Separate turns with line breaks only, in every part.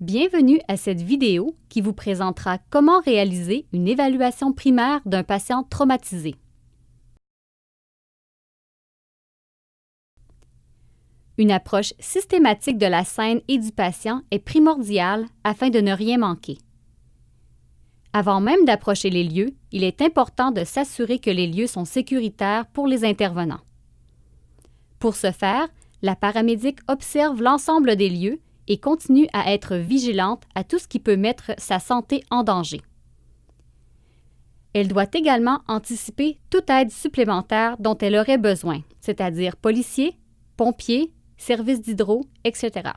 Bienvenue à cette vidéo qui vous présentera comment réaliser une évaluation primaire d'un patient traumatisé. Une approche systématique de la scène et du patient est primordiale afin de ne rien manquer. Avant même d'approcher les lieux, il est important de s'assurer que les lieux sont sécuritaires pour les intervenants. Pour ce faire, la paramédic observe l'ensemble des lieux et continue à être vigilante à tout ce qui peut mettre sa santé en danger. Elle doit également anticiper toute aide supplémentaire dont elle aurait besoin, c'est-à-dire policiers, pompiers, services d'hydro, etc.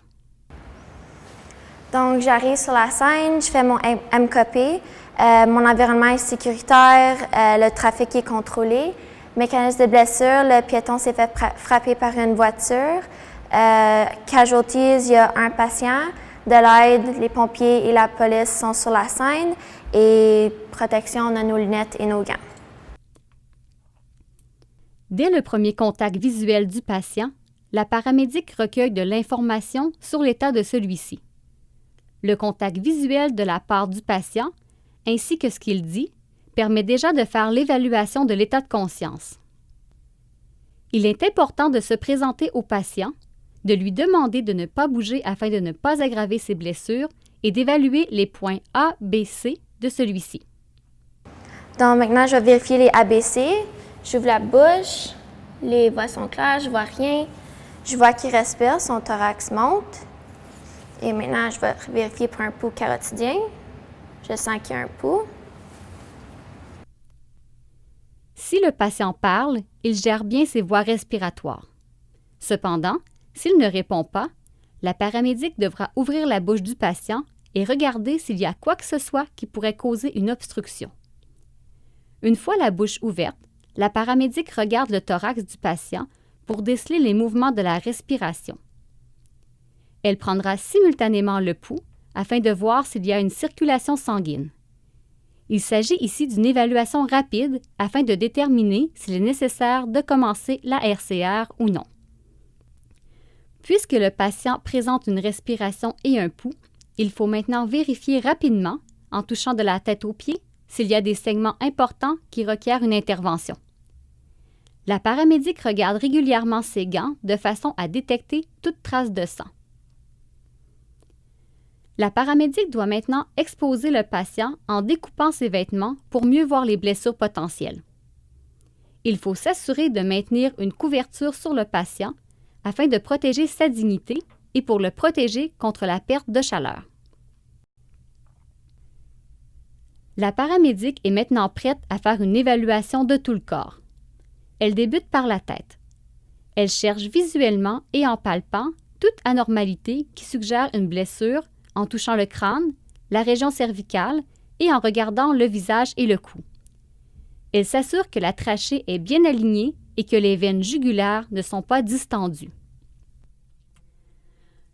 Donc, j'arrive sur la scène, je fais mon MCOP, mon environnement est sécuritaire, le trafic est contrôlé. Mécanisme de blessure, le piéton s'est fait frapper par une voiture. Casualties, il y a un patient. De l'aide, les pompiers et la police sont sur la scène. Et protection, on a nos lunettes et nos gants.
Dès le premier contact visuel du patient, la paramédic recueille de l'information sur l'état de celui-ci. Le contact visuel de la part du patient, ainsi que ce qu'il dit, permet déjà de faire l'évaluation de l'état de conscience. Il est important de se présenter au patient, de lui demander de ne pas bouger afin de ne pas aggraver ses blessures et d'évaluer les points A, B, C de celui-ci.
Donc maintenant, je vais vérifier les ABC. J'ouvre la bouche, les voix sont claires, je vois rien. Je vois qu'il respire, son thorax monte. Et maintenant, je vais vérifier pour un pouls carotidien. Je sens qu'il y a un pouls.
Si le patient parle, il gère bien ses voies respiratoires. Cependant, s'il ne répond pas, la paramédic devra ouvrir la bouche du patient et regarder s'il y a quoi que ce soit qui pourrait causer une obstruction. Une fois la bouche ouverte, la paramédic regarde le thorax du patient pour déceler les mouvements de la respiration. Elle prendra simultanément le pouls afin de voir s'il y a une circulation sanguine. Il s'agit ici d'une évaluation rapide afin de déterminer s'il est nécessaire de commencer la RCR ou non. Puisque le patient présente une respiration et un pouls, il faut maintenant vérifier rapidement, en touchant de la tête aux pieds, s'il y a des segments importants qui requièrent une intervention. La paramédic regarde régulièrement ses gants de façon à détecter toute trace de sang. La paramédic doit maintenant exposer le patient en découpant ses vêtements pour mieux voir les blessures potentielles. Il faut s'assurer de maintenir une couverture sur le patient afin de protéger sa dignité et pour le protéger contre la perte de chaleur. La paramédic est maintenant prête à faire une évaluation de tout le corps. Elle débute par la tête. Elle cherche visuellement et en palpant toute anormalité qui suggère une blessure en touchant le crâne, la région cervicale et en regardant le visage et le cou. Elle s'assure que la trachée est bien alignée et que les veines jugulaires ne sont pas distendues.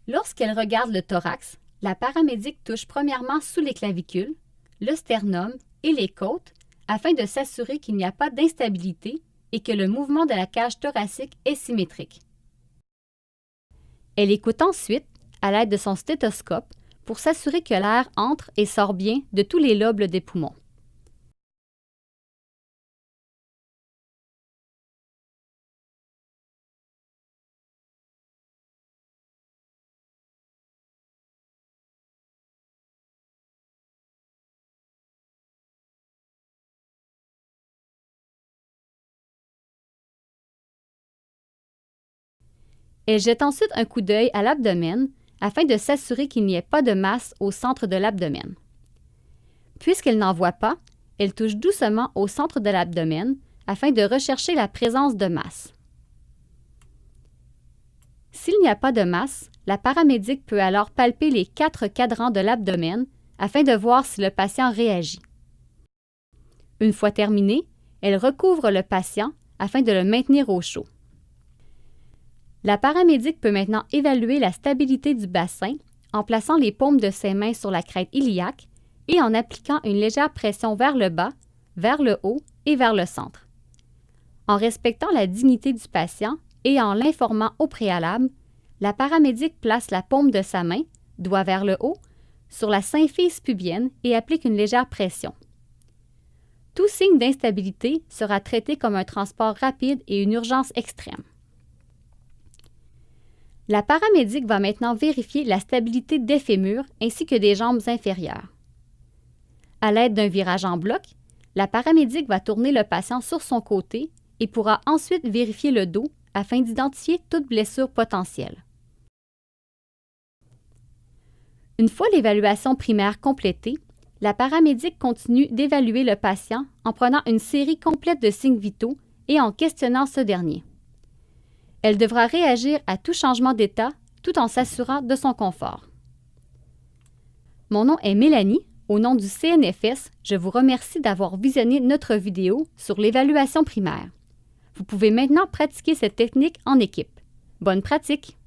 Lorsqu'elle regarde le thorax, la paramédic touche premièrement sous les clavicules, le sternum et les côtes afin de s'assurer qu'il n'y a pas d'instabilité et que le mouvement de la cage thoracique est symétrique. Elle écoute ensuite, à l'aide de son stéthoscope, pour s'assurer que l'air entre et sort bien de tous les lobes des poumons. Elle jette ensuite un coup d'œil à l'abdomen afin de s'assurer qu'il n'y ait pas de masse au centre de l'abdomen. Puisqu'elle n'en voit pas, elle touche doucement au centre de l'abdomen afin de rechercher la présence de masse. S'il n'y a pas de masse, la paramédic peut alors palper les 4 cadrans de l'abdomen afin de voir si le patient réagit. Une fois terminée, elle recouvre le patient afin de le maintenir au chaud. La paramédic peut maintenant évaluer la stabilité du bassin en plaçant les paumes de ses mains sur la crête iliaque et en appliquant une légère pression vers le bas, vers le haut et vers le centre. En respectant la dignité du patient et en l'informant au préalable, la paramédic place la paume de sa main, doigt vers le haut, sur la symphyse pubienne et applique une légère pression. Tout signe d'instabilité sera traité comme un transport rapide et une urgence extrême. La paramédic va maintenant vérifier la stabilité des fémurs ainsi que des jambes inférieures. À l'aide d'un virage en bloc, la paramédic va tourner le patient sur son côté et pourra ensuite vérifier le dos afin d'identifier toute blessure potentielle. Une fois l'évaluation primaire complétée, la paramédic continue d'évaluer le patient en prenant une série complète de signes vitaux et en questionnant ce dernier. Elle devra réagir à tout changement d'état tout en s'assurant de son confort. Mon nom est Mélanie. Au nom du CNFS, je vous remercie d'avoir visionné notre vidéo sur l'évaluation primaire. Vous pouvez maintenant pratiquer cette technique en équipe. Bonne pratique!